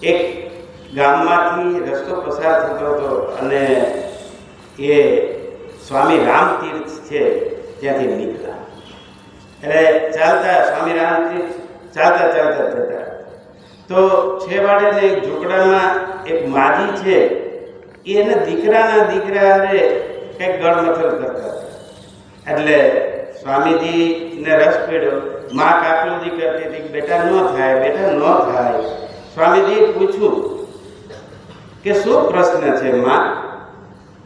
એક ગામમાંથી રસ્તો પસાર થતો હતો અને એ સ્વામી રામતીર્થ છે ત્યાંથી નીકળ્યા. એટલે ચાલતા સ્વામી રામતીર્થ ચાલતા જતા તો છેવાડે એક ઝૂંપડામાં એક માજી છે, એને દીકરાના દીકરાને કંઈક ગળમથલ કરતા હતા. એટલે સ્વામીજીને રસ પડ્યો. માં કાકલુજી કરતી હતી, બેટા ન થાય, બેટા ન થાય. સ્વામીજીએ પૂછ્યું કે શું પ્રશ્ન છે માં?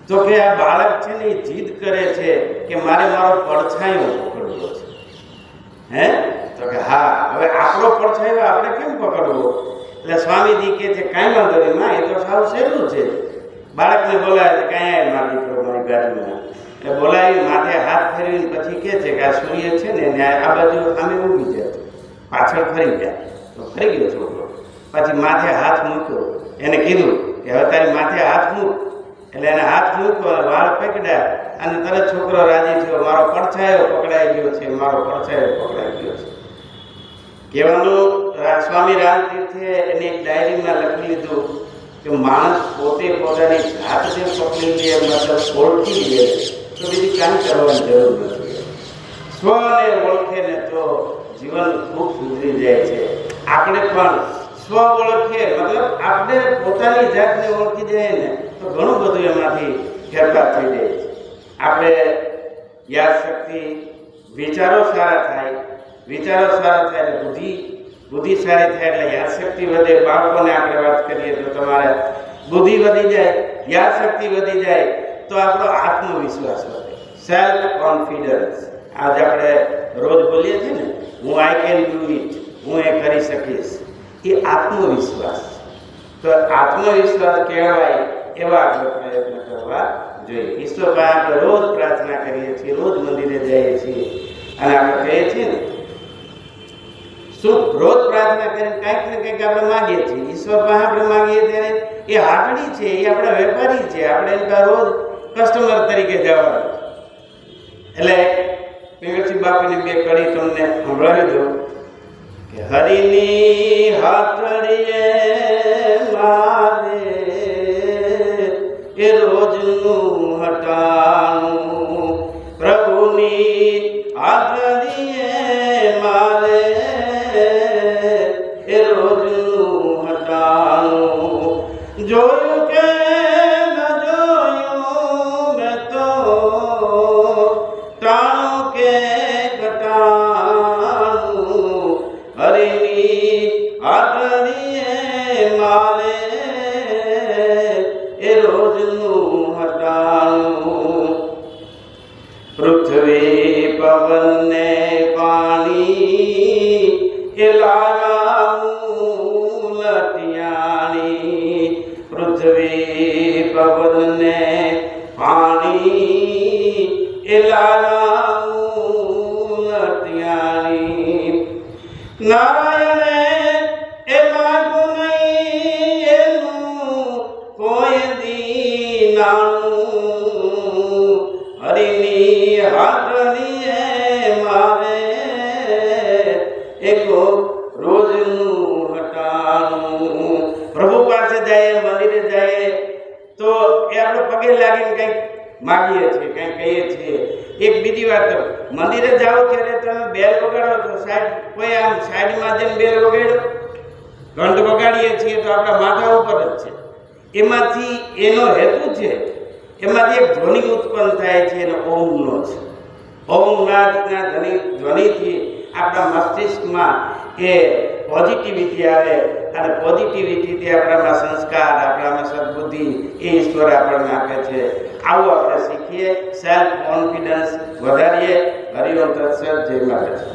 તો કે આ બાળક છે ને એ જીદ કરે છે કે મારે મારો પડછાયો પકડવો છે. હે? તો કે હા, હવે આપણો પડછાયો આપણે કેમ પકડવો? એટલે સ્વામીજી કહે છે કાંઈ વાંધો નહીં માં, એ તો સાવ સહેલું છે. બાળકને બોલાવે છે, કાંઈ આવે મારી દીકરો મારી ગાડીમાં. એટલે બોલાવી માથે હાથ ફેરવીને પછી કહે છે કે આ સૂર્ય છે ને આ બાજુ સામે ઊભી જાય, પાછળ ફરી જાય. તો ફરી ગયો છોકરો. પછી માથે હાથ મૂક્યો, એને કીધું કે હવે તારી માથે હાથ મૂક. એટલે એને હાથ મૂક્યો, વાળ પકડ્યા અને તરત છોકરો રાજી થયો, મારો પડછાયો પકડાઈ ગયો છે, મારો પડછાયો પકડાઈ ગયો છે. કહેવાનું સ્વામી રામતીર્થે એની એક ડાયરીમાં લખી લીધું કે માણસ પોતે પોતાની જાતને પકડી લે, મતલબ ઓળખી લે તો બીજી કાંઈ કરવાની જરૂર નથી. સ્વને ઓળખે ને તો જીવન ખૂબ સુધરી જાય છે. આપણે પણ સ્વ ઓળખીએ, મતલબ આપણે પોતાની જાતને ઓળખી જાય ને તો ઘણું બધું એમાંથી ફેરફાર થઈ જાય છે. આપણે યાદશક્તિ, વિચારો સારા થાય, વિચારો સારા થાય એટલે બુદ્ધિ સારી થાય એટલે યાદશક્તિ વધે. બાળકોને આપણે વાત કરીએ તો તમારે બુદ્ધિ વધી જાય, યાદશક્તિ વધી જાય તો આપણો આત્મવિશ્વાસ વધે, સેલ્ફ કોન્ફિડન્સ. આજે આપણે રોજ બોલીએ છીએ ને, હું આઈ કેન ડુ ઇટ, હું એ કરી શકીશ, એ આત્મવિશ્વાસ. તો આત્મવિશ્વાસ કહેવાય એવા આપણે પ્રયત્ન કરવા જોઈએ. ઈશ્વર પાસે આપણે રોજ પ્રાર્થના કરીએ છીએ, રોજ મંદિરે જઈએ છીએ અને આપણે કહીએ છીએ ને શું રોજ પ્રાર્થના કરીને કંઈક ને કંઈક આપણે માગીએ છીએ. ઈશ્વર પાસે આપણે માગીએ ત્યારે એ હાટડી છે, એ આપણા વેપારી છે, આપણે એના રોજ કસ્ટમર તરીકે જવાનું. એટલે પિંગળસિંહ બાપુની બે કડી તમને સંભળાવી દઉં કે હરિની હાટડીએ મારે એ રોજનું હટાણું, પ્રભુની હાટડીએ મારે એ રોજનું હટાણું. જોયું કે ન જોયું મેં તો ટાણું કે ઘટાણું, હરિની હાટડીએ મારે એ રોજનું હટાણું. પૃથ્વી પવનને પાણી એ લાગાવું લટિયાણી, પૃથ્વી પવનને પાણી એ લાગાવું લટિયાણી. નારાયણે એ માગું નહીં એનું કોઈ દી નાણું, હરિની હાટડીએ મારે એક રોજનું હટાણું. પ્રભુ પાસે જાય, મંદિરે જાય તો એ આપણે પગે લાગીને કંઈક માગીએ છીએ, કંઈક કહીએ છીએ. એક બીજી વાત તો મંદિરે જાઓ ત્યારે તમે બેલ વગાડો તો કોઈ આમ સાઈડમાં જઈને બેલ વગાડો, ઘંટ વગાડીએ છીએ તો આપણા માથા ઉપર જ છે. એમાંથી એનો હેતુ છે, એમાંથી એક ધ્વનિ ઉત્પન્ન થાય છે, એનો ઓમનો છે. ઓમનાથના ધ્વનિથી આપણા મસ્તિષ્કમાં એ પોઝિટિવિટી આવે અને પોઝિટિવિટીથી આપણામાં સંસ્કાર, આપણામાં સદબુદ્ધિ એ ઈશ્વર આપણને આપે છે. આવું આપણે શીખીએ, સેલ્ફ કોન્ફિડન્સ વધારીએ. હરિઓમ તત્સત. જય મહારાજ.